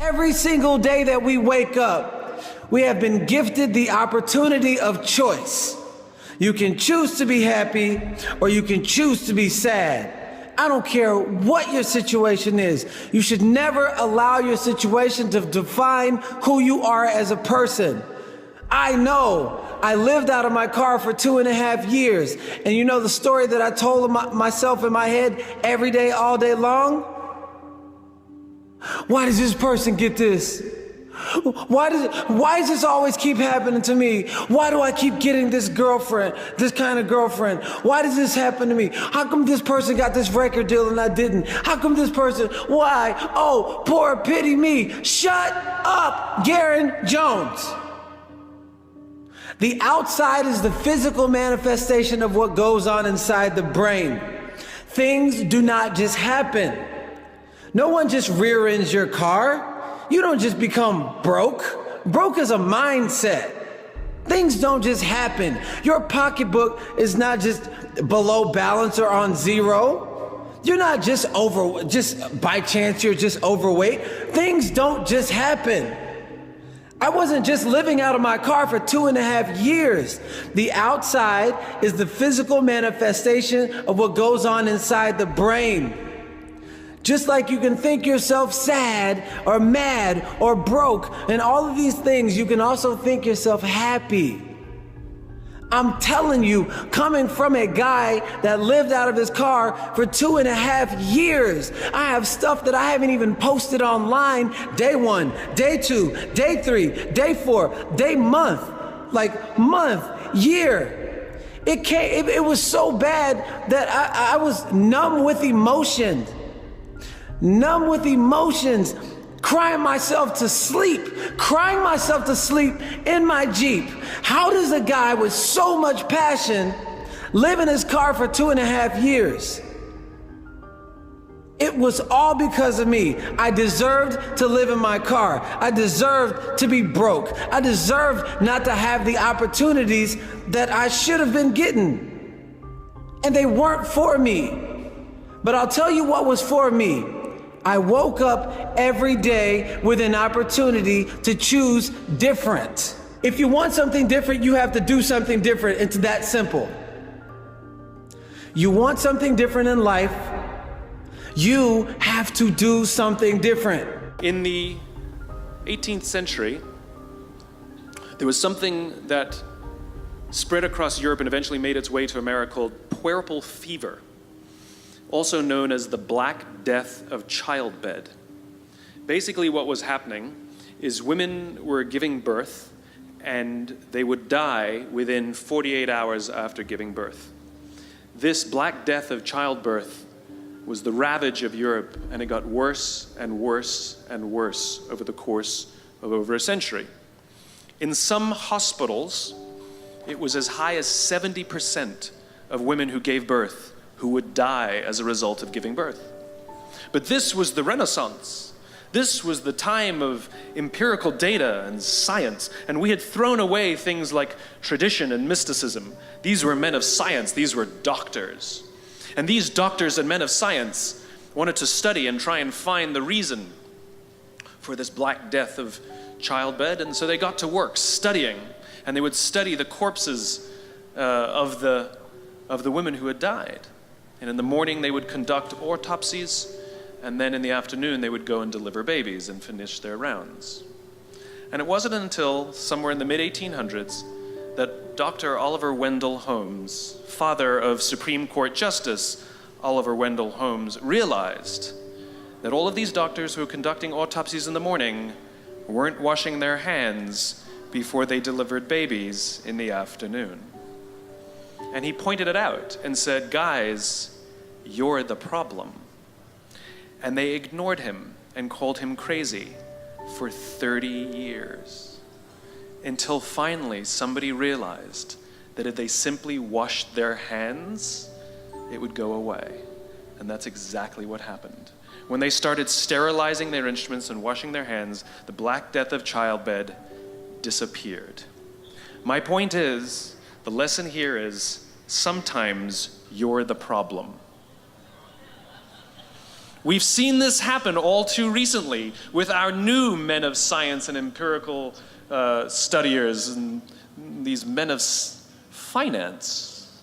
Every single day that we wake up, we have been gifted the opportunity of choice. You can choose to be happy or you can choose to be sad. I don't care what your situation is. You should never allow your situation to define who you are as a person. I know I lived out of my car for 2.5 years. And you know the story that I told myself in my head every day, all day long? Why does this person get this? Why does this always keep happening to me? Why do I keep getting this girlfriend, this kind of girlfriend? Why does this happen to me? How come this person got this record deal and I didn't? How come this person, why? Oh, poor pity me. Shut up, Garen Jones. The outside is the physical manifestation of what goes on inside the brain. Things do not just happen. No one just rear ends your car. You don't just become broke. Broke is a mindset. Things don't just happen. Your pocketbook is not just below balance or on zero. You're not just by chance you're just overweight. Things don't just happen. I wasn't just living out of my car for 2.5 years. The outside is the physical manifestation of what goes on inside the brain. Just like you can think yourself sad or mad or broke and all of these things, you can also think yourself happy. I'm telling you, coming from a guy that lived out of his car for 2.5 years, I have stuff that I haven't even posted online. Day 1, day 2, day 3, day 4, day month, year. It was so bad that I was numb with emotions, crying myself to sleep in my Jeep. How does a guy with so much passion live in his car for 2.5 years? It was all because of me. I deserved to live in my car. I deserved to be broke. I deserved not to have the opportunities that I should have been getting. And they weren't for me. But I'll tell you what was for me. I woke up every day with an opportunity to choose different. If you want something different, you have to do something different. It's that simple. You want something different in life, you have to do something different. In the 18th century, there was something that spread across Europe and eventually made its way to America called puerperal fever, also known as the Black Death of childbed. Basically what was happening is women were giving birth and they would die within 48 hours after giving birth. This Black Death of childbirth was the ravage of Europe, and it got worse and worse and worse over the course of over a century. In some hospitals, it was as high as 70% of women who gave birth who would die as a result of giving birth. But this was the Renaissance. This was the time of empirical data and science, and we had thrown away things like tradition and mysticism. These were men of science, these were doctors. And these doctors and men of science wanted to study and try and find the reason for this Black Death of childbed, and so they got to work studying, and they would study the corpses of the women who had died. And in the morning they would conduct autopsies, and then in the afternoon they would go and deliver babies and finish their rounds. And it wasn't until somewhere in the mid-1800s that Dr. Oliver Wendell Holmes, father of Supreme Court Justice Oliver Wendell Holmes, realized that all of these doctors who were conducting autopsies in the morning weren't washing their hands before they delivered babies in the afternoon. And he pointed it out and said, "Guys, you're the problem." And they ignored him and called him crazy for 30 years. Until finally somebody realized that if they simply washed their hands, it would go away. And that's exactly what happened. When they started sterilizing their instruments and washing their hands, the Black Death of childbed disappeared. My point is, the lesson here is, sometimes you're the problem. We've seen this happen all too recently with our new men of science and empirical studiers and these men of finance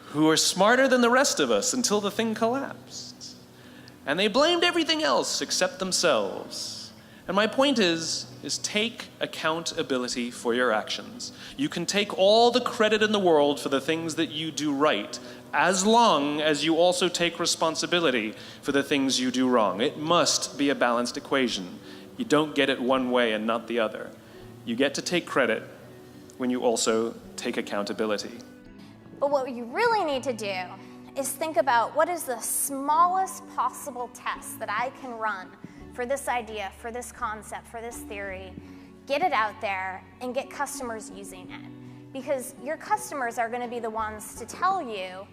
who are smarter than the rest of us until the thing collapsed. And they blamed everything else except themselves. And my point is take accountability for your actions. You can take all the credit in the world for the things that you do right, as long as you also take responsibility for the things you do wrong. It must be a balanced equation. You don't get it one way and not the other. You get to take credit when you also take accountability. But what you really need to do is think about what is the smallest possible test that I can run for this idea, for this concept, for this theory, get it out there and get customers using it. Because your customers are going to be the ones to tell you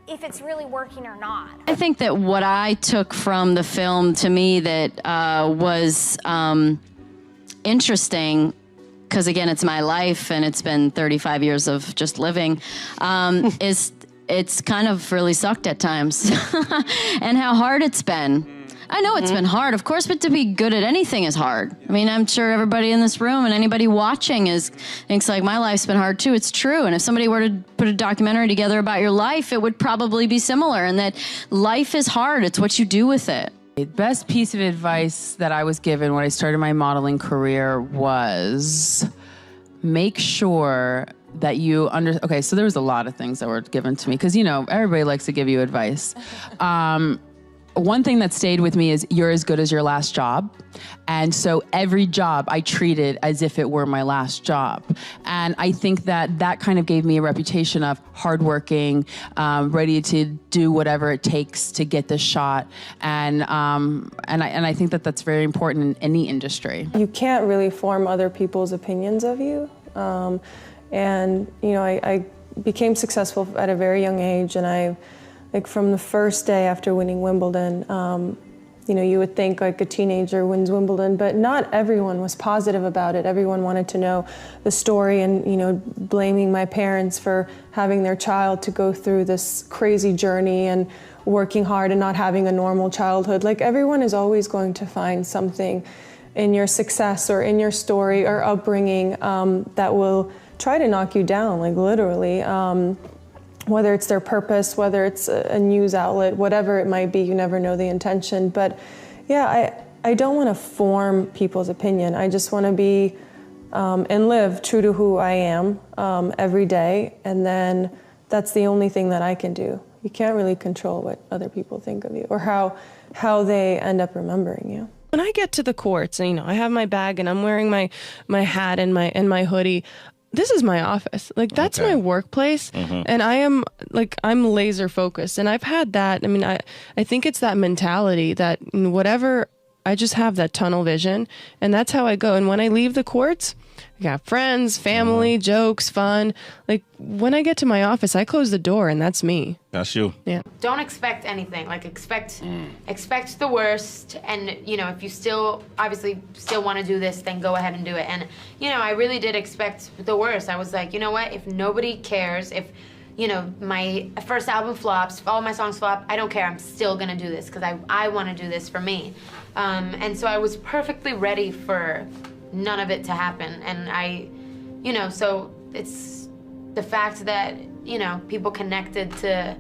if it's really working or not. I think that what I took from the film, to me, that was interesting, because again, it's my life and it's been 35 years of just living, is it's kind of really sucked at times and how hard it's been. I know it's been hard, of course, but to be good at anything is hard. I mean, I'm sure everybody in this room and anybody watching thinks like, my life's been hard too. It's true. And if somebody were to put a documentary together about your life, it would probably be similar, and that life is hard. It's what you do with it. The best piece of advice that I was given when I started my modeling career was make sure that you okay, so there was a lot of things that were given to me, because, you know, everybody likes to give you advice. One thing that stayed with me is you're as good as your last job. And so every job I treated as if it were my last job. And I think that that kind of gave me a reputation of hardworking, ready to do whatever it takes to get this shot. And I think that that's very important in any industry. You can't really form other people's opinions of you. And, you know, I became successful at a very young age, and like from the first day after winning Wimbledon, you know, you would think like a teenager wins Wimbledon, but not everyone was positive about it. Everyone wanted to know the story, and, you know, blaming my parents for having their child to go through this crazy journey and working hard and not having a normal childhood. Like, everyone is always going to find something in your success or in your story or upbringing that will try to knock you down, like literally. Whether it's their purpose, whether it's a news outlet, whatever it might be, you never know the intention. But yeah, I don't want to form people's opinion. I just want to be and live true to who I am every day. And then that's the only thing that I can do. You can't really control what other people think of you or how they end up remembering you. When I get to the courts, and, you know, I have my bag and I'm wearing my hat and my hoodie, this is my office. Like, that's my workplace. And I'm laser focused. And I've had that. I mean, I think it's that mentality that whatever, I just have that tunnel vision, and that's how I go. And when I leave the courts, I got friends, family, jokes, fun. Like, when I get to my office, I close the door, and that's me. That's you. Yeah. Don't expect anything. Like, expect the worst. And, you know, if you still want to do this, then go ahead and do it. And, you know, I really did expect the worst. I was like, you know what? If nobody cares, if, you know, my first album flops, if all my songs flop, I don't care. I'm still going to do this because I want to do this for me. And so I was perfectly ready for none of it to happen. And you know, so it's the fact that, you know, people connected to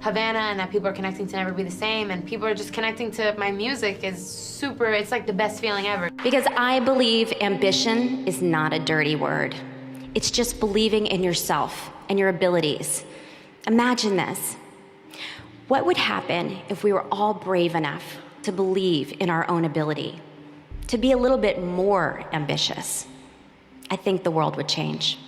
Havana and that people are connecting to Never Be the Same and people are just connecting to my music is super, it's like the best feeling ever. Because I believe ambition is not a dirty word. It's just believing in yourself and your abilities. Imagine this. What would happen if we were all brave enough to believe in our own ability, to be a little bit more ambitious? I think the world would change.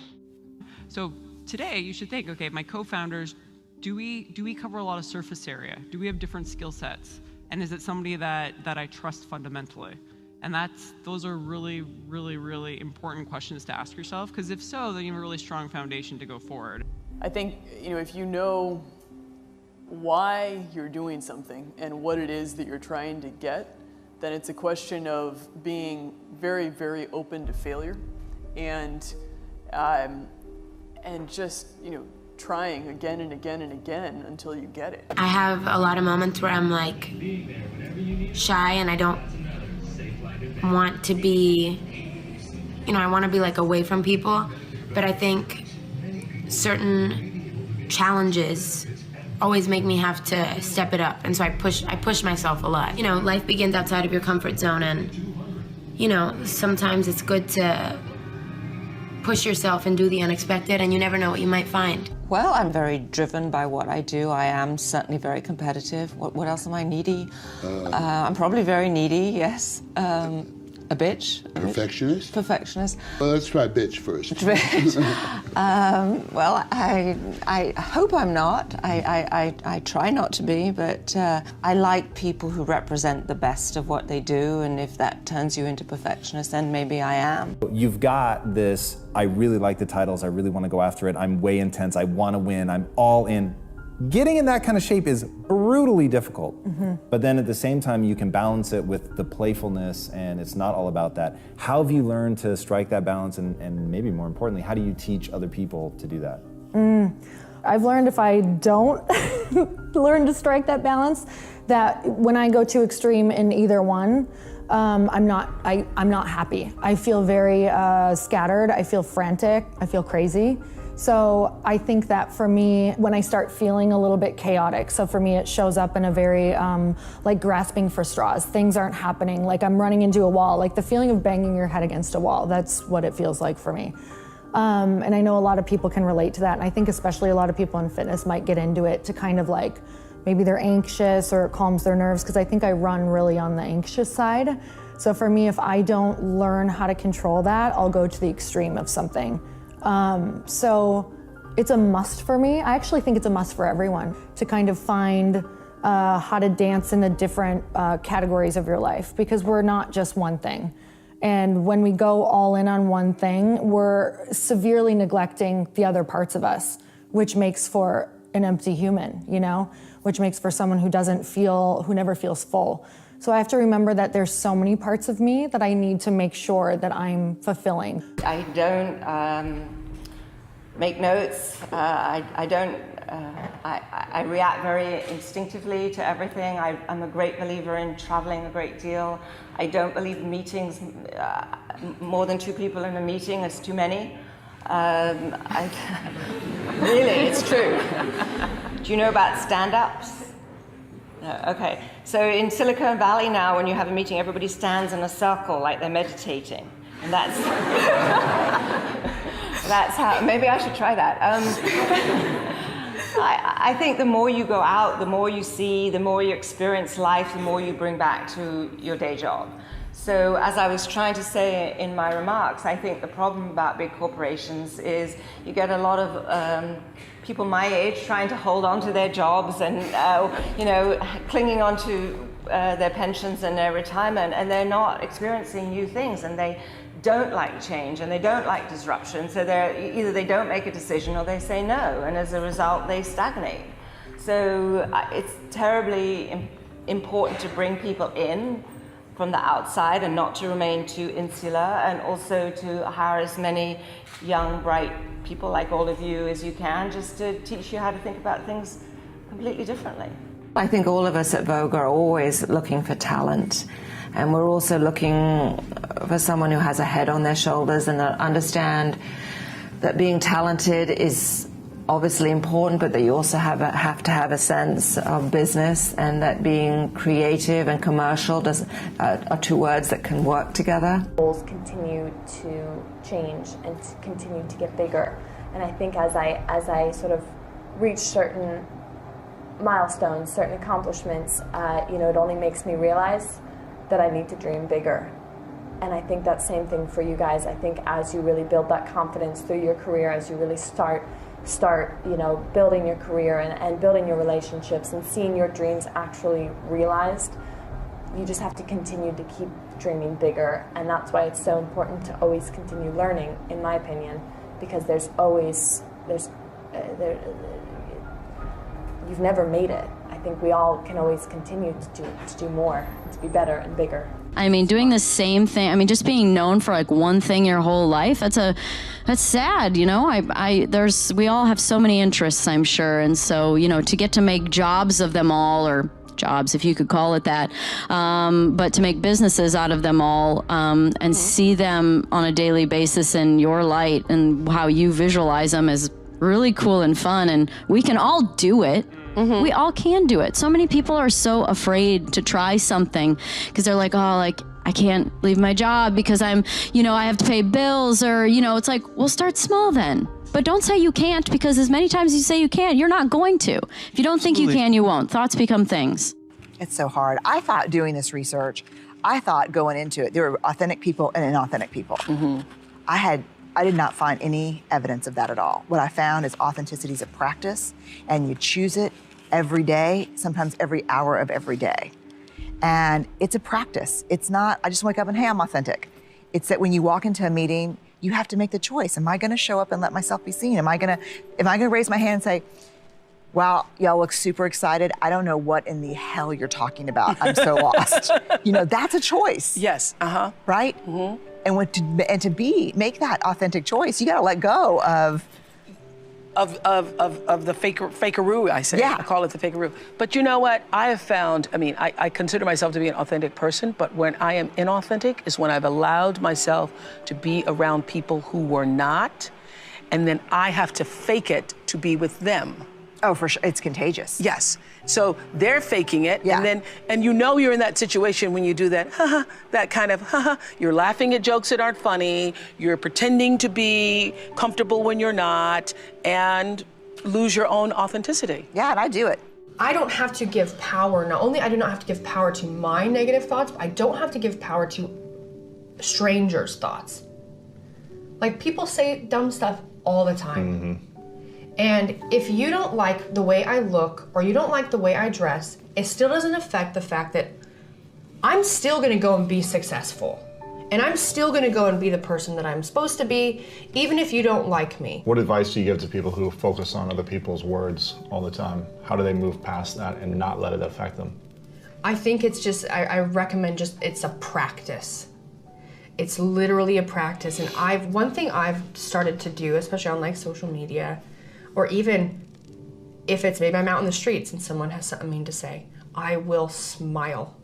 So today you should think, okay, my co-founders, do we cover a lot of surface area? Do we have different skill sets? And is it somebody that I trust fundamentally? And those are really, really, really important questions to ask yourself, because if so, then you have a really strong foundation to go forward. I think, you know, if you know why you're doing something and what it is that you're trying to get, then it's a question of being very, very open to failure and just, you know, trying again and again and again until you get it. I have a lot of moments where I'm like shy and I don't want to be, I want to be like away from people, but I think certain challenges always make me have to step it up, and so I push myself a lot. Life begins outside of your comfort zone, and sometimes it's good to push yourself and do the unexpected, and you never know what you might find. Well, I'm very driven by what I do. I am certainly very competitive. What else am I? Needy? I'm probably very needy, yes. A bitch. Perfectionist? Perfectionist. Well, let's try bitch first. Well, I hope I'm not. I try not to be, but I like people who represent the best of what they do, and if that turns you into perfectionist, then maybe I am. You've got this, I really like the titles, I really want to go after it, I'm way intense, I want to win, I'm all in. Getting in that kind of shape is brutally difficult, but then at the same time you can balance it with the playfulness, and it's not all about that. How have you learned to strike that balance, and maybe more importantly, how do you teach other people to do that? I've learned if I don't learn to strike that balance, that when I go too extreme in either one, I'm not happy. I feel very scattered, I feel frantic, I feel crazy. So I think that for me, when I start feeling a little bit chaotic, so for me it shows up in a very like grasping for straws. Things aren't happening, like I'm running into a wall, like the feeling of banging your head against a wall. That's what it feels like for me. And I know a lot of people can relate to that, and I think especially a lot of people in fitness might get into it to kind of like, maybe they're anxious or it calms their nerves, because I think I run really on the anxious side. So for me, if I don't learn how to control that, I'll go to the extreme of something. So it's a must for me. I actually think it's a must for everyone to kind of find how to dance in the different categories of your life, because we're not just one thing. And when we go all in on one thing, we're severely neglecting the other parts of us, which makes for an empty human, which makes for someone who never feels full. So I have to remember that there's so many parts of me that I need to make sure that I'm fulfilling. I don't make notes. I react very instinctively to everything. I'm a great believer in traveling a great deal. I don't believe in meetings. More than 2 people in a meeting is too many. Really, it's true. Do you know about stand-ups? No, okay. So in Silicon Valley now, when you have a meeting, everybody stands in a circle like they're meditating. And that's how, maybe I should try that. I think the more you go out, the more you see, the more you experience life, the more you bring back to your day job. So as I was trying to say in my remarks, I think the problem about big corporations is you get a lot of people my age trying to hold on to their jobs and clinging on to their pensions and their retirement, and they're not experiencing new things, and they don't like change and they don't like disruption. So either they don't make a decision or they say no, and as a result they stagnate. So it's terribly important to bring people in from the outside and not to remain too insular, and also to hire as many young, bright people like all of you as you can, just to teach you how to think about things completely differently. I think all of us at Vogue are always looking for talent, and we're also looking for someone who has a head on their shoulders and understand that being talented is obviously important, but that you also have to have a sense of business, and that being creative and commercial are 2 words that can work together. Goals continue to change and to continue to get bigger, and I think as I sort of reach certain milestones, certain accomplishments, it only makes me realize that I need to dream bigger. And I think that same thing for you guys. I think as you really build that confidence through your career, as you really start building your career and building your relationships and seeing your dreams actually realized, you just have to continue to keep dreaming bigger. And that's why it's so important to always continue learning, in my opinion, because you've never made it. I I think we all can always continue to do more, to be better and bigger. I mean, doing the same thing. I mean, just being known for like one thing your whole life. That's sad, you know. We all have so many interests, I'm sure, and so to get to make jobs of them all, or jobs, if you could call it that, but to make businesses out of them all, and see them on a daily basis in your light and how you visualize them is really cool and fun. And we can all do it. We all can do it. So many people are so afraid to try something because they're like, oh, like I can't leave my job because I have to pay bills, or, it's like, well, start small then. But don't say you can't, because as many times as you say you can, you're not going to. If you don't think you can, you won't. Thoughts become things. It's so hard. I thought doing this research, I thought going into it, there were authentic people and inauthentic people. I did not find any evidence of that at all. What I found is authenticity is a practice, and you choose it every day, sometimes every hour of every day. And it's a practice. It's not, I just wake up and, hey, I'm authentic. It's that when you walk into a meeting, you have to make the choice. Am I gonna show up and let myself be seen? Am I gonna raise my hand and say, wow, y'all look super excited. I don't know what in the hell you're talking about. I'm so lost. That's a choice. Yes, Right? And to make that authentic choice, you gotta let go of the fakeroo, I say. Yeah. I call it the fakeroo. But you know what? I have found, I consider myself to be an authentic person, but when I am inauthentic is when I've allowed myself to be around people who were not, and then I have to fake it to be with them. Oh, for sure. It's contagious. Yes. So they're faking it, Yeah. and you're in that situation when you do that, that kind of, you're laughing at jokes that aren't funny, you're pretending to be comfortable when you're not, and lose your own authenticity. Yeah, and I do it. I don't have to give power. Not only I do not have to give power to my negative thoughts, but I don't have to give power to strangers' thoughts. Like, people say dumb stuff all the time. And if you don't like the way I look, or you don't like the way I dress, it still doesn't affect the fact that I'm still gonna go and be successful. And I'm still gonna go and be the person that I'm supposed to be, even if you don't like me. What advice do you give to people who focus on other people's words all the time? How do they move past that and not let it affect them? I think it's just, I recommend it's a practice. It's literally a practice. And one thing I've started to do, especially on like social media, or even if it's maybe I'm out in the streets and someone has something mean to say, I will smile.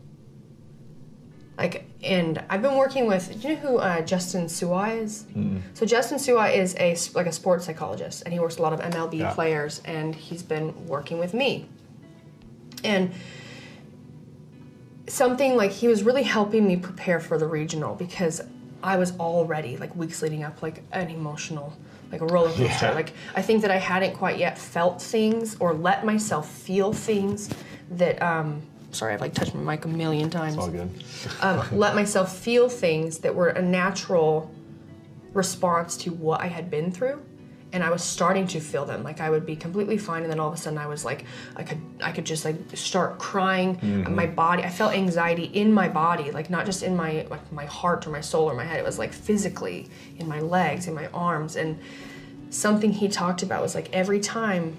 And I've been working with, do you know who Justin Suai is? So Justin Suai is a sports psychologist, and he works with a lot of MLB players, and he's been working with me. And something like, he was really helping me prepare for the regional, because I was already, like, weeks leading up, like an emotional, like a roller coaster. Like, I think that I hadn't quite yet felt things or let myself feel things that, sorry, I've like touched my mic a million times. It's all good. Let myself feel things that were a natural response to what I had been through. And I was starting to feel them. Like, I would be completely fine, and then all of a sudden I was like, I could just like start crying. My body, I felt anxiety in my body, like not just in my heart or my soul or my head. It was like physically in my legs, in my arms. And something he talked about was like, every time,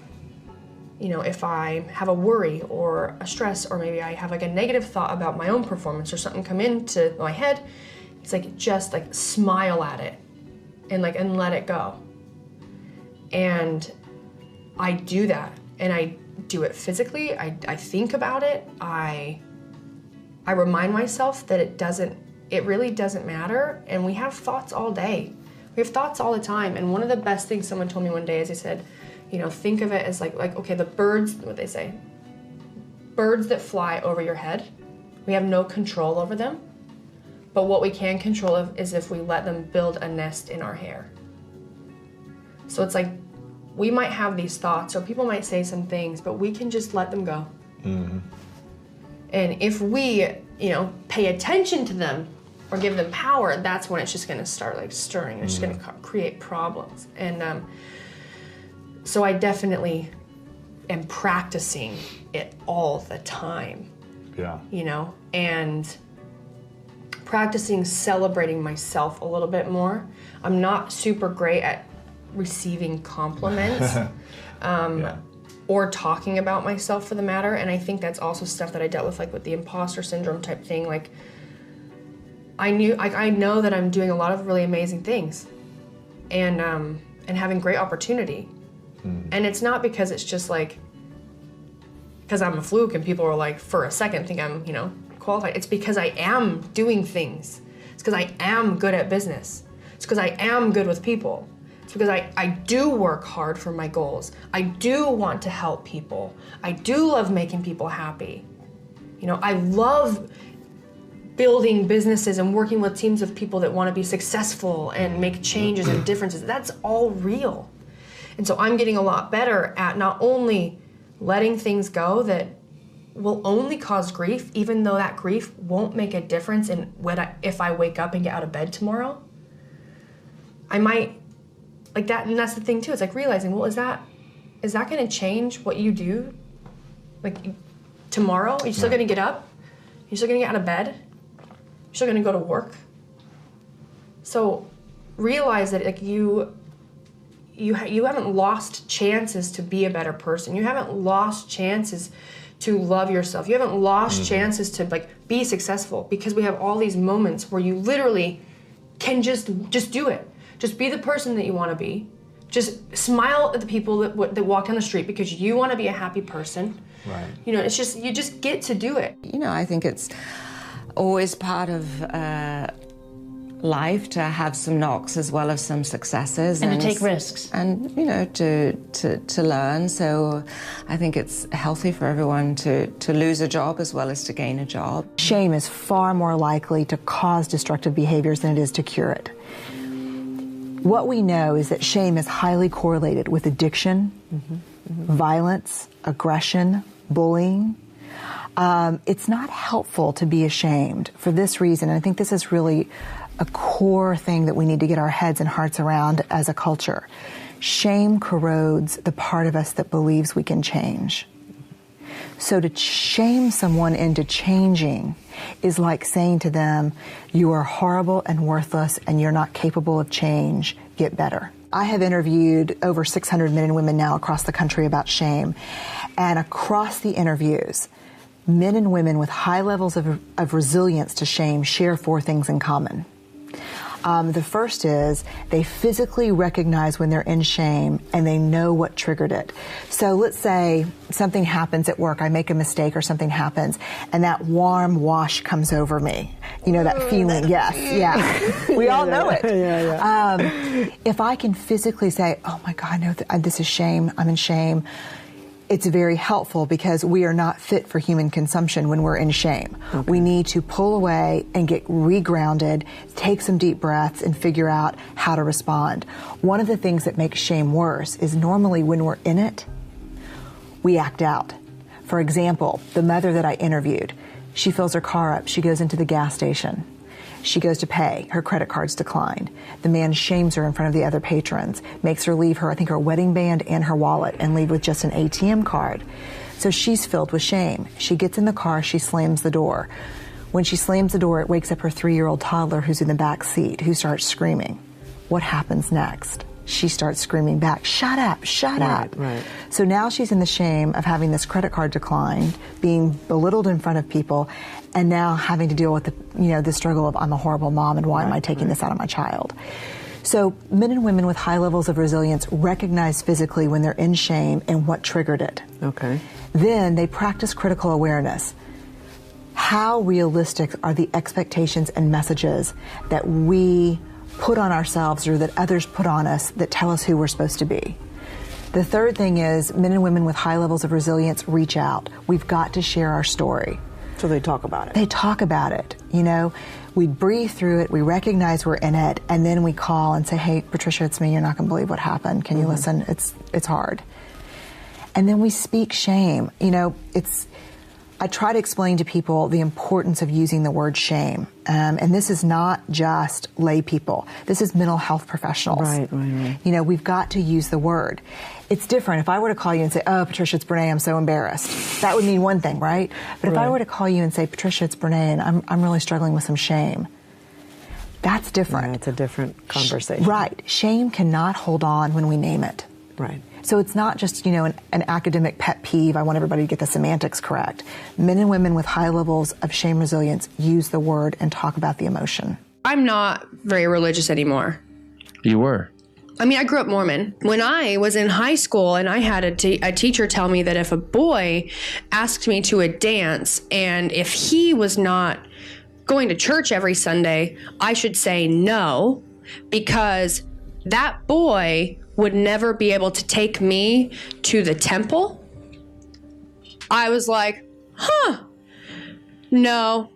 if I have a worry or a stress, or maybe I have like a negative thought about my own performance or something come into my head, it's like, just like smile at it and let it go. And I do that, and I do it physically. I think about it. I remind myself that it really doesn't matter. And we have thoughts all day. We have thoughts all the time. And one of the best things someone told me one day is, they said, think of it as like, okay, the birds, what they say, birds that fly over your head, we have no control over them. But what we can control is if we let them build a nest in our hair. So it's like, we might have these thoughts, or people might say some things, but we can just let them go. And if we, pay attention to them or give them power, that's when it's just gonna start like stirring. It's just gonna create problems. And so I definitely am practicing it all the time. Yeah. And practicing celebrating myself a little bit more. I'm not super great at receiving compliments. or talking about myself for the matter. And I think that's also stuff that I dealt with, like with the imposter syndrome type thing. Like I know that I'm doing a lot of really amazing things and having great opportunity. And it's not because it's just like, because I'm a fluke and people are like, for a second think I'm, qualified. It's because I am doing things. It's because I am good at business. It's because I am good with people. It's because I do work hard for my goals. I do want to help people. I do love making people happy. I love building businesses and working with teams of people that want to be successful and make changes and differences. That's all real. And so I'm getting a lot better at not only letting things go that will only cause grief, even though that grief won't make a difference in if I wake up and get out of bed tomorrow. I might, like that, and that's the thing too, it's like realizing, well, is that gonna change what you do? Like tomorrow, are you still gonna get up? You're still gonna get out of bed? You're still gonna go to work? So realize that like you haven't lost chances to be a better person. You haven't lost chances to love yourself. You haven't lost chances to like be successful, because we have all these moments where you literally can just do it. Just be the person that you want to be. Just smile at the people that walk down the street because you want to be a happy person. Right. It's just, you just get to do it. I think it's always part of life to have some knocks as well as some successes, and to take risks, and to learn. So I think it's healthy for everyone to lose a job as well as to gain a job. Shame is far more likely to cause destructive behaviors than it is to cure it. What we know is that shame is highly correlated with addiction, violence, aggression, bullying. It's not helpful to be ashamed for this reason, and I think this is really a core thing that we need to get our heads and hearts around as a culture. Shame corrodes the part of us that believes we can change. So to shame someone into changing is like saying to them, you are horrible and worthless and you're not capable of change, get better. I have interviewed over 600 men and women now across the country about shame, and across the interviews, men and women with high levels of resilience to shame share 4 things in common. The first is they physically recognize when they're in shame and they know what triggered it. So let's say something happens at work, I make a mistake or something happens, and that warm wash comes over me. That feeling, yes, yeah. We all know it. If I can physically say, oh my God, no, this is shame, I'm in shame, it's very helpful because we are not fit for human consumption when we're in shame. Okay. We need to pull away and get regrounded, take some deep breaths, and figure out how to respond. One of the things that makes shame worse is normally when we're in it, we act out. For example, the mother that I interviewed, she fills her car up, she goes into the gas station. She goes to pay. Her credit card's declined. The man shames her in front of the other patrons, makes her leave her wedding band and her wallet and leave with just an ATM card. So she's filled with shame. She gets in the car, she slams the door. When she slams the door, it wakes up her 3-year-old toddler who's in the back seat, who starts screaming. What happens next? She starts screaming back, shut up, shut up. Right. So now she's in the shame of having this credit card declined, being belittled in front of people, and now having to deal with the struggle of I'm a horrible mom and why am I taking this out of my child? So men and women with high levels of resilience recognize physically when they're in shame and what triggered it. Okay. Then they practice critical awareness. How realistic are the expectations and messages that we put on ourselves or that others put on us that tell us who we're supposed to be? The third thing is men and women with high levels of resilience reach out. We've got to share our story. So they talk about it. They talk about it. We breathe through it, we recognize we're in it, and then we call and say, hey, Patricia, it's me, you're not going to believe what happened. Can you listen? It's hard. And then we speak shame. I try to explain to people the importance of using the word shame. And this is not just lay people. This is mental health professionals. Right. We've got to use the word. It's different. If I were to call you and say, oh, Patricia, it's Brene, I'm so embarrassed. That would mean one thing, right? But if I were to call you and say, Patricia, it's Brene, and I'm really struggling with some shame, that's different. It's a different conversation. Right. Shame cannot hold on when we name it. Right. So it's not just, an academic pet peeve. I want everybody to get the semantics correct. Men and women with high levels of shame resilience use the word and talk about the emotion. I'm not very religious anymore. You were? I mean, I grew up Mormon. When I was in high school and I had a teacher tell me that if a boy asked me to a dance and if he was not going to church every Sunday, I should say no, because that boy would never be able to take me to the temple. I was like, no,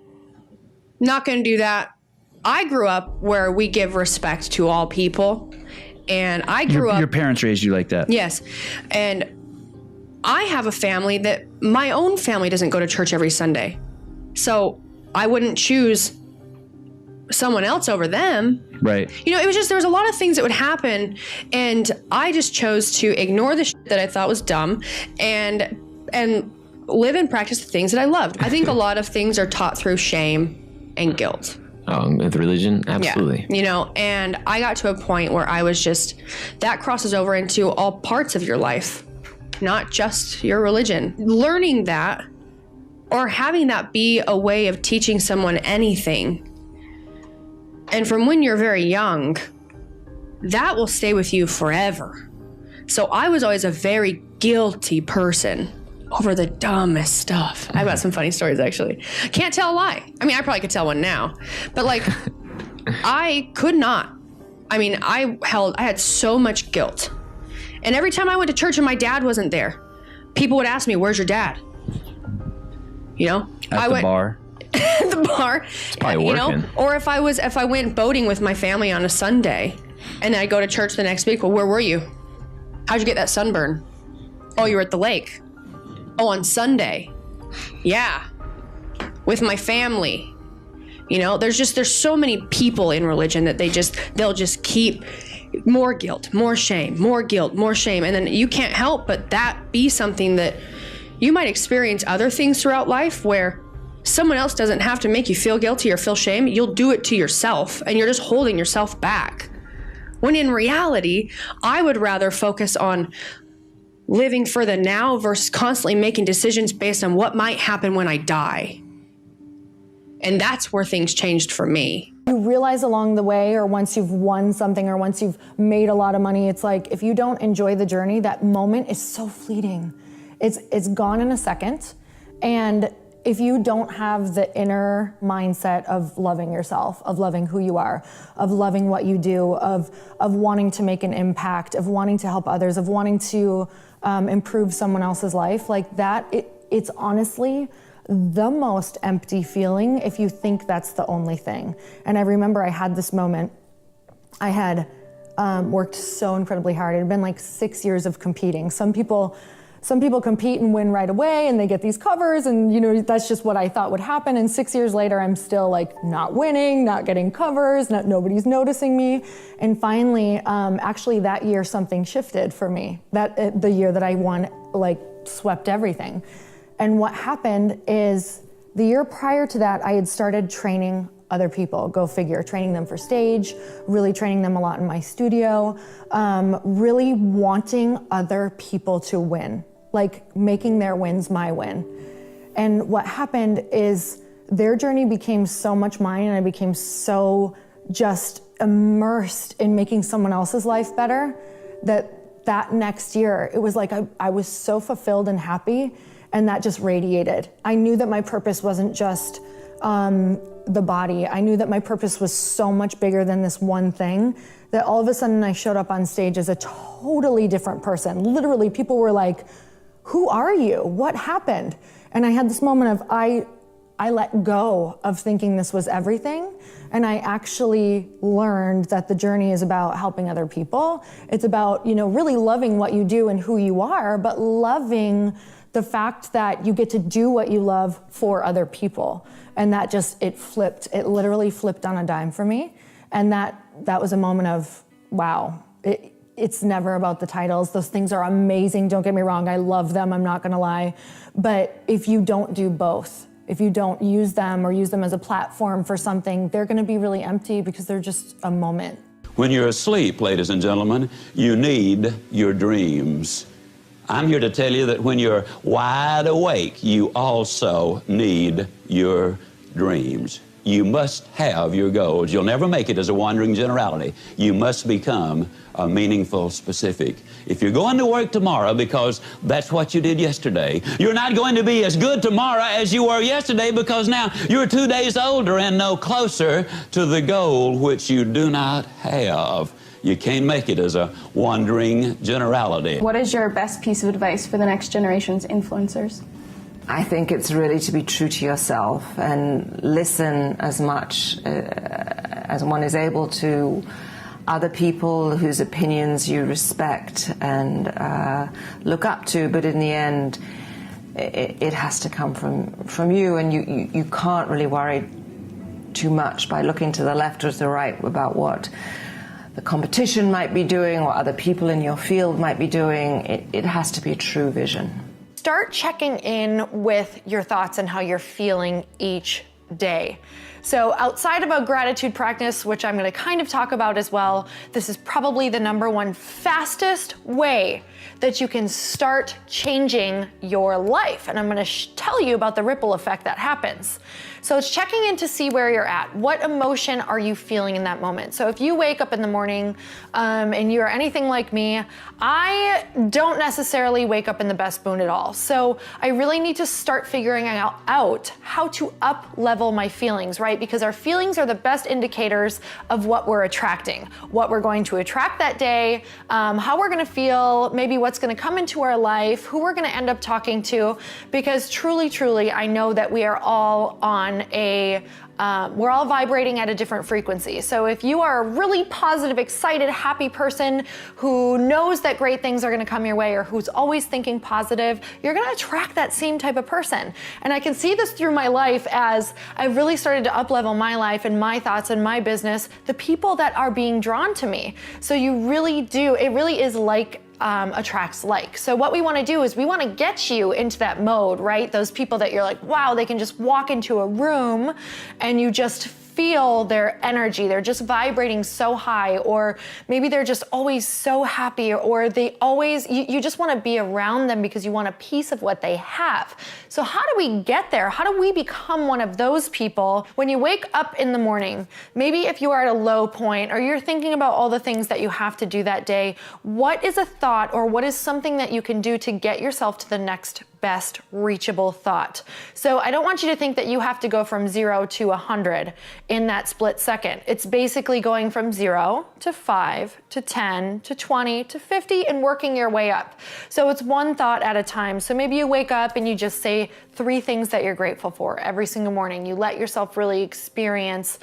not gonna do that. I grew up where we give respect to all people. And I grew up. Your parents raised you like that? Yes. And I have a family that my own family doesn't go to church every Sunday. So I wouldn't choose someone else over them. Right. It was just, there was a lot of things that would happen. And I just chose to ignore the shit that I thought was dumb and live and practice the things that I loved. I think a lot of things are taught through shame and guilt. With religion? Absolutely. Yeah, and I got to a point where I was just, that crosses over into all parts of your life, not just your religion. Learning that or having that be a way of teaching someone anything, and from when you're very young, that will stay with you forever. So I was always a very guilty person over the dumbest stuff. I've got some funny stories, actually. Can't tell a lie. I mean, I probably could tell one now, but I could not. I mean, I had so much guilt. And every time I went to church and my dad wasn't there, people would ask me, "Where's your dad?" At the bar. At the bar. It's probably working. Or if I went boating with my family on a Sunday and then I go to church the next week, well, where were you? How'd you get that sunburn? Oh, you were at the lake. Oh, on Sunday. Yeah. With my family. There's so many people in religion that they'll just keep more guilt, more shame, more guilt, more shame. And then you can't help but that be something that you might experience other things throughout life where someone else doesn't have to make you feel guilty or feel shame. You'll do it to yourself and you're just holding yourself back. When in reality, I would rather focus on living for the now versus constantly making decisions based on what might happen when I die. And that's where things changed for me. You realize along the way, or once you've won something, or once you've made a lot of money, it's like if you don't enjoy the journey, that moment is so fleeting. It's gone in a second. And if you don't have the inner mindset of loving yourself, of loving who you are, of loving what you do, of wanting to make an impact, of wanting to help others, of wanting to improve someone else's life, like that, it's honestly the most empty feeling if you think that's the only thing. And I remember I had this moment. I had worked so incredibly hard. It had been like 6 years of competing. Some people compete and win right away and they get these covers and that's just what I thought would happen. And 6 years later, I'm still not winning, not getting covers, nobody's noticing me. And finally, actually that year something shifted for me. The year that I won, swept everything. And what happened is the year prior to that, I had started training other people, go figure, training them for stage, really training them a lot in my studio, really wanting other people to win, making their wins my win. And what happened is their journey became so much mine, and I became so just immersed in making someone else's life better that next year, it was like I was so fulfilled and happy, and that just radiated. I knew that my purpose wasn't just the body. I knew that my purpose was so much bigger than this one thing, that all of a sudden I showed up on stage as a totally different person. Literally, people were like, "Who are you? What happened?" And I had this moment of I let go of thinking this was everything, and I actually learned that the journey is about helping other people. It's about, really loving what you do and who you are, but loving the fact that you get to do what you love for other people. And that it literally flipped on a dime for me. And that was a moment of, wow, it's never about the titles. Those things are amazing, don't get me wrong, I love them, I'm not gonna lie. But if you don't do both, if you don't use them or use them as a platform for something, they're gonna be really empty because they're just a moment. When you're asleep, ladies and gentlemen, you need your dreams. I'm here to tell you that when you're wide awake, you also need your dreams. You must have your goals. You'll never make it as a wandering generality. You must become a meaningful specific. If you're going to work tomorrow because that's what you did yesterday, you're not going to be as good tomorrow as you were yesterday because now you're 2 days older and no closer to the goal which you do not have. You can't make it as a wandering generality. What is your best piece of advice for the next generation's influencers? I think it's really to be true to yourself and listen as much as one is able to other people whose opinions you respect and look up to, but in the end, it has to come from you, and you can't really worry too much by looking to the left or to the right about what the competition might be doing or other people in your field might be doing. It has to be a true vision. Start checking in with your thoughts and how you're feeling each day. So outside of a gratitude practice, which I'm going to kind of talk about as well, this is probably the #1 fastest way that you can start changing your life. And I'm going to tell you about the ripple effect that happens. So it's checking in to see where you're at. What emotion are you feeling in that moment? So if you wake up in the morning and you're anything like me, I don't necessarily wake up in the best mood at all. So I really need to start figuring out how to up level my feelings, right? Because our feelings are the best indicators of what we're attracting, what we're going to attract that day, how we're going to feel, maybe what's going to come into our life, who we're going to end up talking to. Because truly, I know that we are all on we're all vibrating at a different frequency. So if you are a really positive, excited, happy person who knows that great things are gonna come your way or who's always thinking positive, you're gonna attract that same type of person. And I can see this through my life as I've really started to up-level my life and my thoughts and my business, the people that are being drawn to me. So you really do, it really is like attracts like. So what we want to do is we want to get you into that mode, right? Those people that you're like, wow, they can just walk into a room and you just feel their energy. They're just vibrating so high, or maybe they're just always so happy, or they always, you just want to be around them because you want a piece of what they have. So how do we get there? How do we become one of those people when you wake up in the morning? Maybe if you are at a low point or you're thinking about all the things that you have to do that day, what is a thought or what is something that you can do to get yourself to the next best reachable thought? So I don't want you to think that you have to go from 0 to 100 in that split second. It's basically going from 0 to 5 to 10 to 20 to 50 and working your way up. So it's one thought at a time. So maybe you wake up and you just say 3 things that you're grateful for every single morning. You let yourself really experience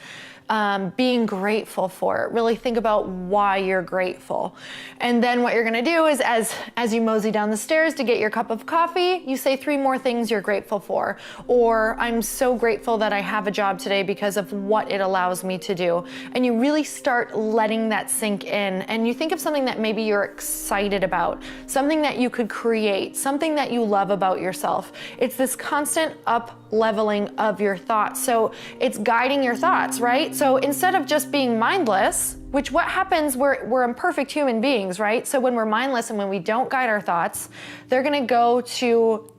being grateful for it. Really think about why you're grateful. And then what you're gonna do is as you mosey down the stairs to get your cup of coffee, you say 3 more things you're grateful for. Or I'm so grateful that I have a job today because of what it allows me to do. And you really start letting that sink in. And you think of something that maybe you're excited about, something that you could create, something that you love about yourself. It's this constant up leveling of your thoughts. So it's guiding your thoughts, right? So instead of just being mindless, which what happens, we're imperfect human beings, right? So when we're mindless and when we don't guide our thoughts, they're gonna go to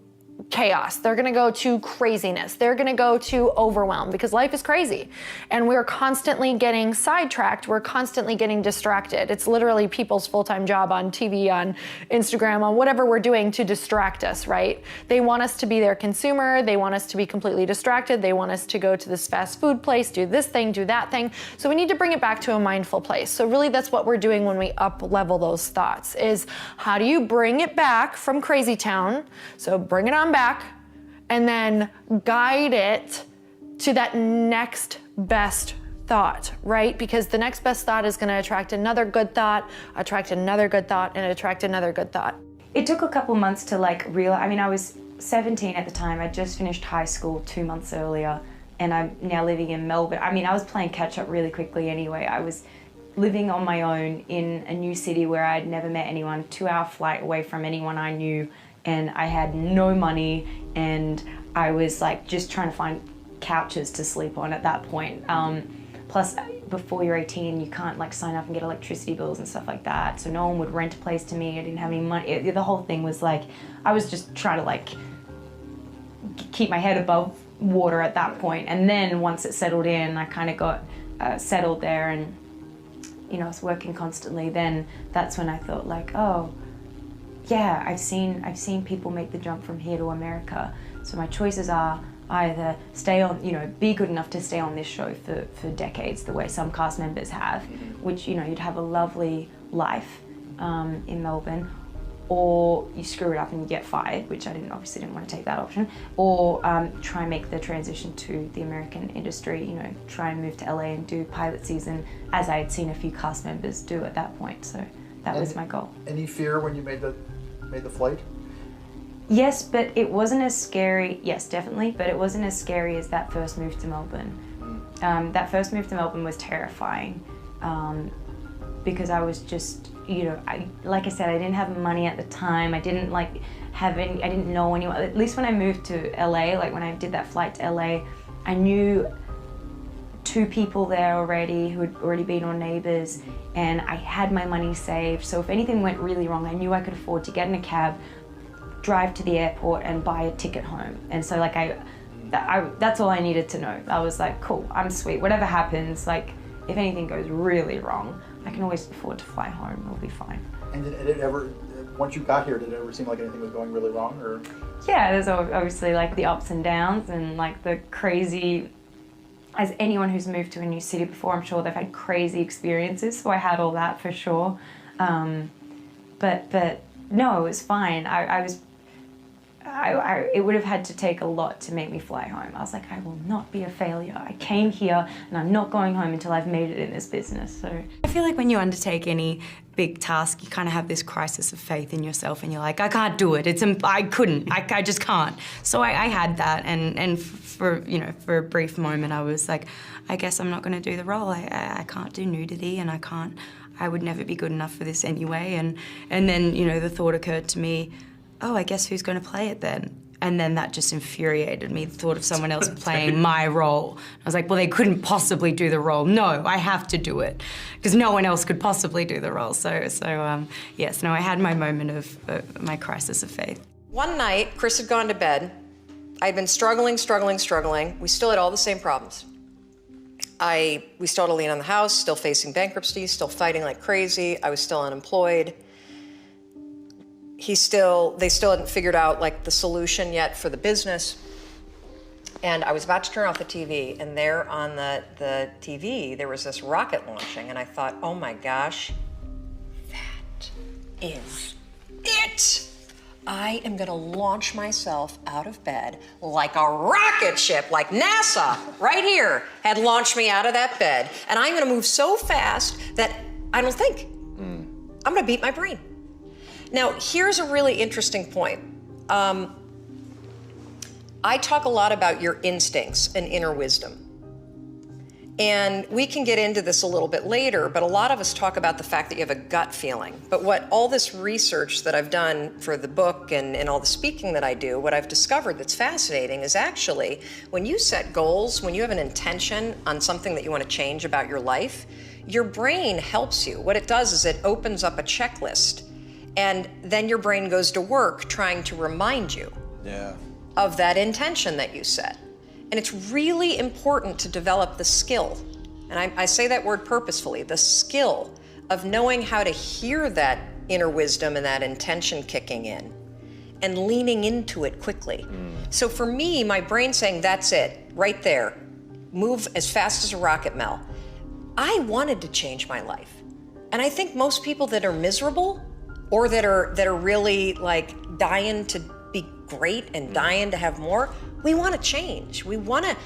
chaos. They're gonna go to craziness. They're gonna go to overwhelm because life is crazy. And we're constantly getting sidetracked. We're constantly getting distracted. It's literally people's full-time job on TV, on Instagram, on whatever we're doing to distract us, right? They want us to be their consumer. They want us to be completely distracted. They want us to go to this fast food place, do this thing, do that thing. So we need to bring it back to a mindful place. So really that's what we're doing when we up-level those thoughts is how do you bring it back from crazy town? So bring it on back and then guide it to that next best thought, right? Because the next best thought is going to attract another good thought, attract another good thought, and attract another good thought. It took a couple months to realize, I was 17 at the time. I just finished high school 2 months earlier and I'm now living in Melbourne. I was playing catch up really quickly anyway. I was living on my own in a new city where I'd never met anyone, 2-hour flight away from anyone I knew. And I had no money and I was just trying to find couches to sleep on at that point. Plus before you're 18, you can't like sign up and get electricity bills and stuff like that. So no one would rent a place to me. I didn't have any money. The whole thing was like, I was just trying to like keep my head above water at that point. And then once it settled in, I kind of got settled there, and I was working constantly. Then that's when I thought like, oh, yeah, I've seen people make the jump from here to America. So my choices are either stay on, be good enough to stay on this show for decades, the way some cast members have, which, you'd have a lovely life in Melbourne, or you screw it up and you get fired, which I obviously didn't want to take that option, or try and make the transition to the American industry, try and move to LA and do pilot season, as I had seen a few cast members do at that point. So that was my goal. Any fear when you made the flight? Yes, but it wasn't as scary. Yes, definitely, but it wasn't as scary as that first move to Melbourne. That first move to Melbourne was terrifying because I was just, like I said, I didn't have money at the time. I didn't I didn't know anyone. At least when I moved to LA, like when I did that flight to LA, I knew 2 people there already who had already been on Neighbours, and I had my money saved. So if anything went really wrong, I knew I could afford to get in a cab, drive to the airport and buy a ticket home. And so like that's all I needed to know. I was like, cool, I'm sweet. Whatever happens, like if anything goes really wrong, I can always afford to fly home. It'll be fine. And did it ever, once you got here, did it ever seem like anything was going really wrong, or? Yeah, there's obviously like the ups and downs and like the crazy, as anyone who's moved to a new city before, I'm sure they've had crazy experiences. So I had all that for sure. But no, it was fine. It would have had to take a lot to make me fly home. I was like, I will not be a failure. I came here and I'm not going home until I've made it in this business. So I feel like when you undertake any big task, you kind of have this crisis of faith in yourself, and you're like, I can't do it. I just can't. So I had that, and for a brief moment, I was like, I guess I'm not going to do the role. I can't do nudity, and I would never be good enough for this anyway. And then the thought occurred to me, oh, I guess who's going to play it then? And then that just infuriated me, the thought of someone else playing my role. I was like, well, they couldn't possibly do the role. No, I have to do it, because no one else could possibly do the role. Yes, I had my moment of my crisis of faith. One night, Chris had gone to bed. I'd been struggling. We still had all the same problems. We still had a lien on the house, still facing bankruptcy, still fighting like crazy. I was still unemployed. They still hadn't figured out like the solution yet for the business. And I was about to turn off the TV, and there on the TV, there was this rocket launching, and I thought, oh my gosh, that is it. I am gonna launch myself out of bed like a rocket ship, like NASA, right here, had launched me out of that bed. And I'm gonna move so fast that I don't think. I'm gonna beat my brain. Now, here's a really interesting point. I talk a lot about your instincts and inner wisdom. And we can get into this a little bit later, but a lot of us talk about the fact that you have a gut feeling. But what all this research that I've done for the book and all the speaking that I do, what I've discovered that's fascinating is actually when you set goals, when you have an intention on something that you want to change about your life, your brain helps you. What it does is it opens up a checklist. And then your brain goes to work trying to remind you of that intention that you set. And it's really important to develop the skill, and I say that word purposefully, the skill of knowing how to hear that inner wisdom and that intention kicking in and leaning into it quickly. So for me, my brain saying, that's it, right there, move as fast as a rocket, Mel. I wanted to change my life. And I think most people that are miserable or that are really like dying to be great and dying to have more, we want to change. We want to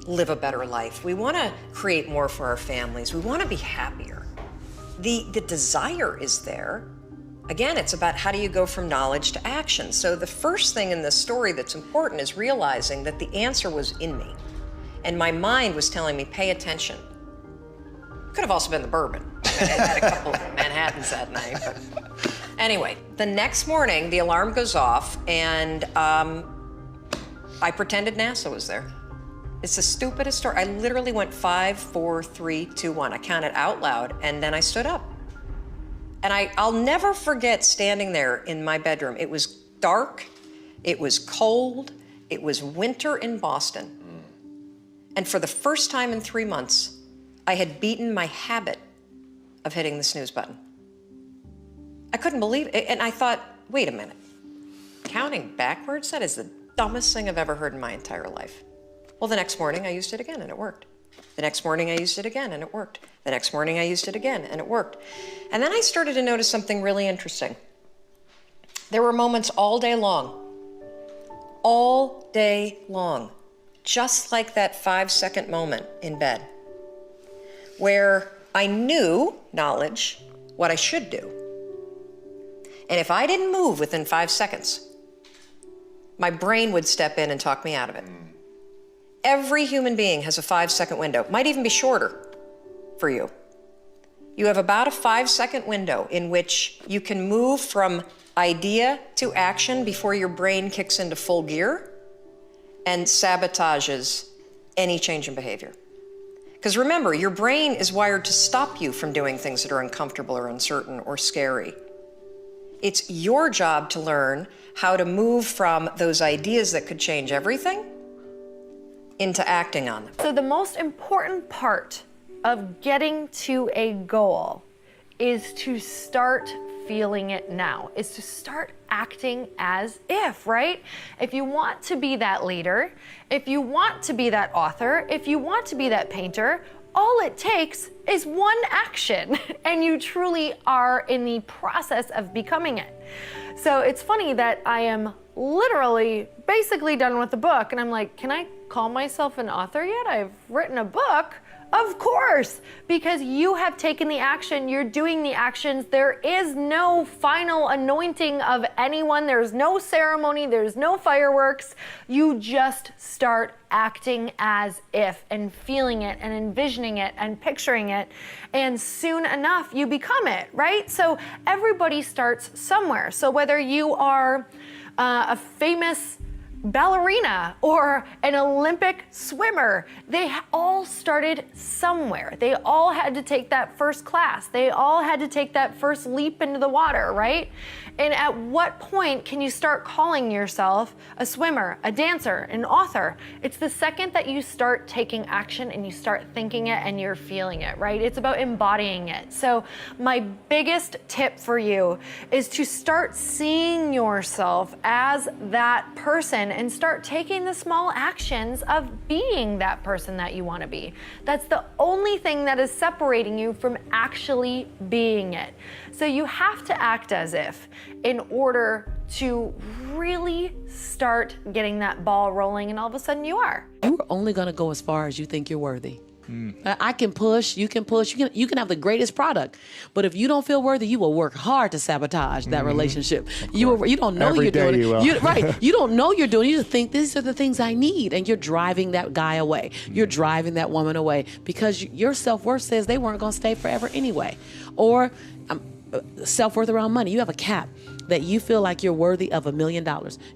live a better life. We want to create more for our families. We want to be happier. The desire is there. Again, it's about how do you go from knowledge to action. So the first thing in this story that's important is realizing that the answer was in me. And my mind was telling me, pay attention. Could have also been the bourbon. I had a couple of Manhattans that night. But anyway, the next morning, the alarm goes off, and I pretended NASA was there. It's the stupidest story. I literally went 5, 4, 3, 2, 1. I counted out loud, and then I stood up. And I'll never forget standing there in my bedroom. It was dark, it was cold, it was winter in Boston. And for the first time in 3 months, I had beaten my habit of hitting the snooze button. I couldn't believe it. And I thought, wait a minute. Counting backwards? That is the dumbest thing I've ever heard in my entire life. Well, the next morning I used it again and it worked. The next morning I used it again and it worked. The next morning I used it again and it worked. And then I started to notice something really interesting. There were moments all day long, just like that 5-second moment in bed, where I knew, knowledge, what I should do. And if I didn't move within 5 seconds, my brain would step in and talk me out of it. Every human being has a 5-second window, might even be shorter for you. You have about a 5-second window in which you can move from idea to action before your brain kicks into full gear and sabotages any change in behavior. Because remember, your brain is wired to stop you from doing things that are uncomfortable or uncertain or scary. It's your job to learn how to move from those ideas that could change everything into acting on them. So the most important part of getting to a goal is to start feeling it now, is to start acting as if, right? If you want to be that leader, if you want to be that author, if you want to be that painter, all it takes is one action, and you truly are in the process of becoming it. So it's funny that I am literally basically done with the book, and I'm like, can I call myself an author yet? I've written a book. Of course, because you have taken the action, you're doing the actions. There is no final anointing of anyone. There's no ceremony, there's no fireworks. You just start acting as if and feeling it and envisioning it and picturing it. And soon enough, you become it, right? So everybody starts somewhere. So whether you are a famous ballerina or an Olympic swimmer, they all started somewhere. They all had to take that first class. They all had to take that first leap into the water, right? And at what point can you start calling yourself a swimmer, a dancer, an author? It's the second that you start taking action and you start thinking it and you're feeling it, right? It's about embodying it. So my biggest tip for you is to start seeing yourself as that person and start taking the small actions of being that person that you want to be. That's the only thing that is separating you from actually being it. So you have to act as if in order to really start getting that ball rolling, and all of a sudden you are. You're only gonna go as far as you think you're worthy. I can push, you can push, you can have the greatest product, but if you don't feel worthy, you will work hard to sabotage that relationship. You don't know Every you're day doing you it. will. Right. You don't know you're doing it. You just think these are the things I need, and you're driving that guy away. You're driving that woman away because your self-worth says they weren't gonna stay forever anyway. Or self-worth around money. You have a cap that you feel like you're worthy of $1 million.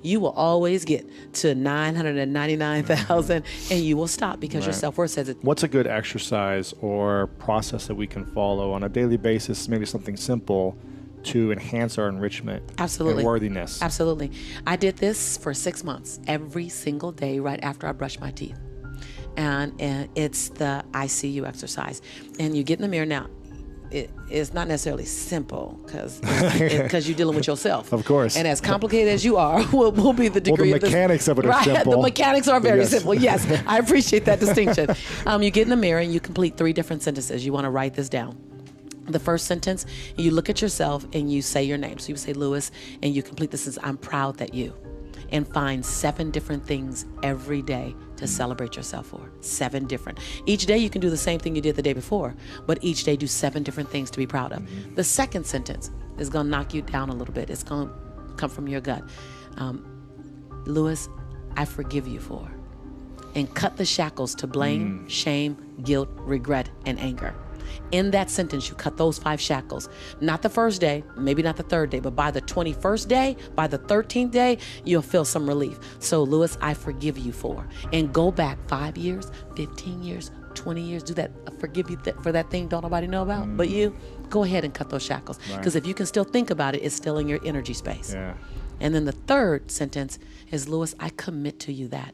You will always get to 999,000 and you will stop because your Right. self-worth says it. What's a good exercise or process that we can follow on a daily basis, maybe something simple, to enhance our enrichment Absolutely. and worthiness? Absolutely. I did this for 6 months, every single day right after I brushed my teeth. And it's the I see you exercise. And you get in the mirror now. It's not necessarily simple because you're dealing with yourself. Of course. And as complicated as you are, will be the degree the mechanics of it are right, simple. The mechanics are very Yes. simple. Yes, I appreciate that distinction. You get in the mirror and you complete 3 different sentences. You want to write this down. The first sentence, you look at yourself and you say your name. So you say Lewis, and you complete this as I'm proud that you. And find 7 different things every day to celebrate yourself for. 7 different. Each day you can do the same thing you did the day before, but each day do 7 different things to be proud of. The second sentence is gonna knock you down a little bit. It's gonna come from your gut. Lewis, I forgive you for. And cut the shackles to blame, shame, guilt, regret, and anger. In that sentence, you cut those 5 shackles. Not the first day, maybe not the 3rd day, but by the 21st day, by the 13th day, you'll feel some relief. So, Lewis, I forgive you for. And go back 5 years, 15 years, 20 years, do that. I forgive you for that thing don't nobody know about but you. Go ahead and cut those shackles. Because if you can still think about it, it's still in your energy space. Yeah. And then the 3rd sentence is, Lewis, I commit to you that.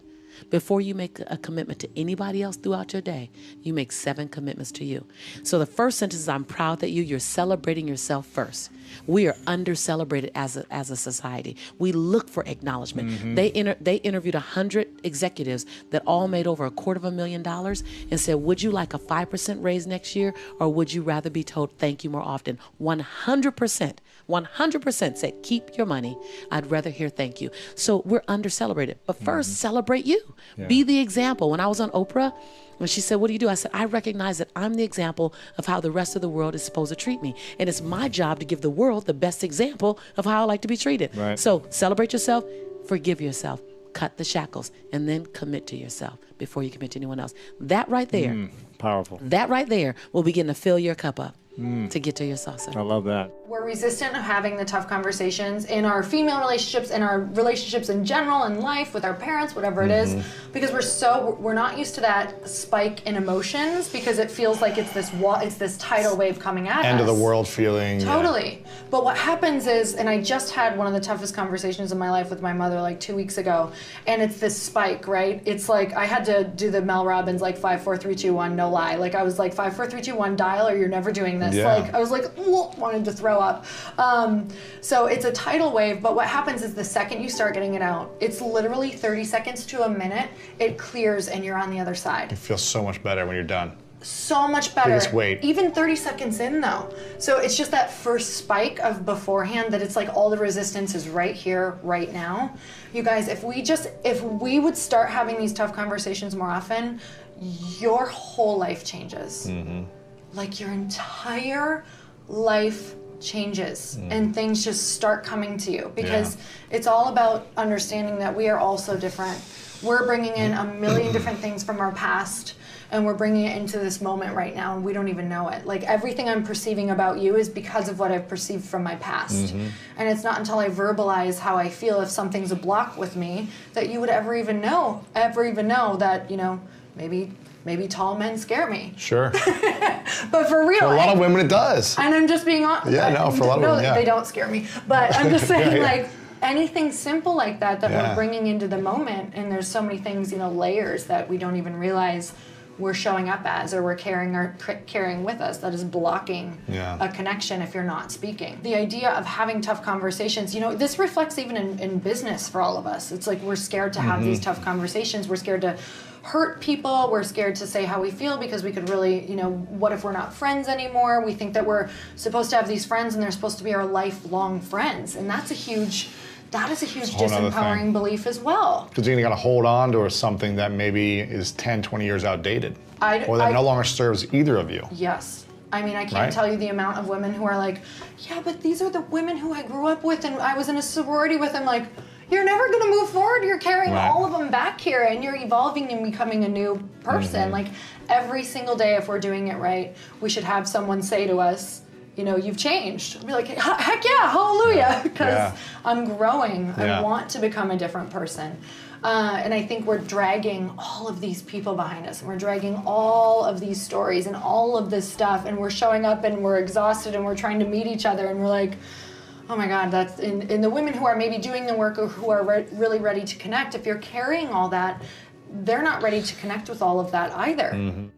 Before you make a commitment to anybody else throughout your day, you make 7 commitments to you. So the first sentence is, I'm proud that you're celebrating yourself first. We are under-celebrated as a society. We look for acknowledgement. Mm-hmm. They interviewed 100 executives that all made over $250,000 and said, would you like a 5% raise next year, or would you rather be told thank you more often? 100% said, keep your money. I'd rather hear thank you. So we're under-celebrated. But first, celebrate you. Yeah. Be the example. When I was on Oprah, when she said, what do you do? I said, I recognize that I'm the example of how the rest of the world is supposed to treat me. And it's my job to give the world the best example of how I like to be treated. Right. So celebrate yourself, forgive yourself, cut the shackles, and then commit to yourself before you commit to anyone else. That right there, powerful. that right there will begin to fill your cup up to get to your saucer. I love that. We're resistant of having the tough conversations in our female relationships, in our relationships in general, in life, with our parents, whatever it is, because we're not used to that spike in emotions, because it feels like it's this tidal wave coming at us. End of the world feeling. Totally. But what happens is, and I just had one of the toughest conversations in my life with my mother like 2 weeks ago, and it's this spike, right? It's like I had to do the Mel Robbins like 5, 4, 3, 2, 1, no lie. Like I was like 5, 4, 3, 2, 1, dial, or you're never doing this. Yeah. Like I was like wanted to throw up. So it's a tidal wave, but what happens is the second you start getting it out, it's literally 30 seconds to a minute, it clears and you're on the other side. It feels so much better when you're done. So much better. Biggest weight. Even 30 seconds in though. So it's just that first spike of beforehand that it's like all the resistance is right here, right now. You guys, if we would start having these tough conversations more often, your whole life changes. Like your entire life changes and things just start coming to you, because it's all about understanding that we are all so different. We're bringing in a million different things from our past, and we're bringing it into this moment right now, and we don't even know it. Like everything I'm perceiving about you is because of what I've perceived from my past. And it's not until I verbalize how I feel, if something's a block with me, that you would ever even know that, you know, maybe tall men scare me. Sure. But for real. For a lot of women it does. And I'm just being honest. Yeah, no, for a lot of women, yeah. They don't scare me. But I'm just saying, Yeah. like, anything simple like that Yeah. we're bringing into the moment, and there's so many things, you know, layers that we don't even realize we're showing up as, or we're carrying with us, that is blocking a connection if you're not speaking. The idea of having tough conversations, you know, this reflects even in business for all of us. It's like we're scared to have these tough conversations. We're scared to hurt people. We're scared to say how we feel, because we could really, you know, what if we're not friends anymore? We think that we're supposed to have these friends and they're supposed to be our lifelong friends. And that is a huge disempowering belief as well. Because you're going to hold on to something that maybe is 10, 20 years outdated. Or that no longer serves either of you. Yes. I mean, I can't tell you the amount of women who are like, yeah, but these are the women who I grew up with and I was in a sorority with. I'm like, you're never going to move forward. You're carrying all of them back here, and you're evolving and becoming a new person. Like every single day, if we're doing it right, we should have someone say to us, you know, you've changed. I'll be like, heck yeah, hallelujah, because I'm growing. I want to become a different person. And I think we're dragging all of these people behind us, and we're dragging all of these stories and all of this stuff, and we're showing up and we're exhausted and we're trying to meet each other, and we're like, oh my God, that's in the women who are maybe doing the work or who are really ready to connect. If you're carrying all that, they're not ready to connect with all of that either.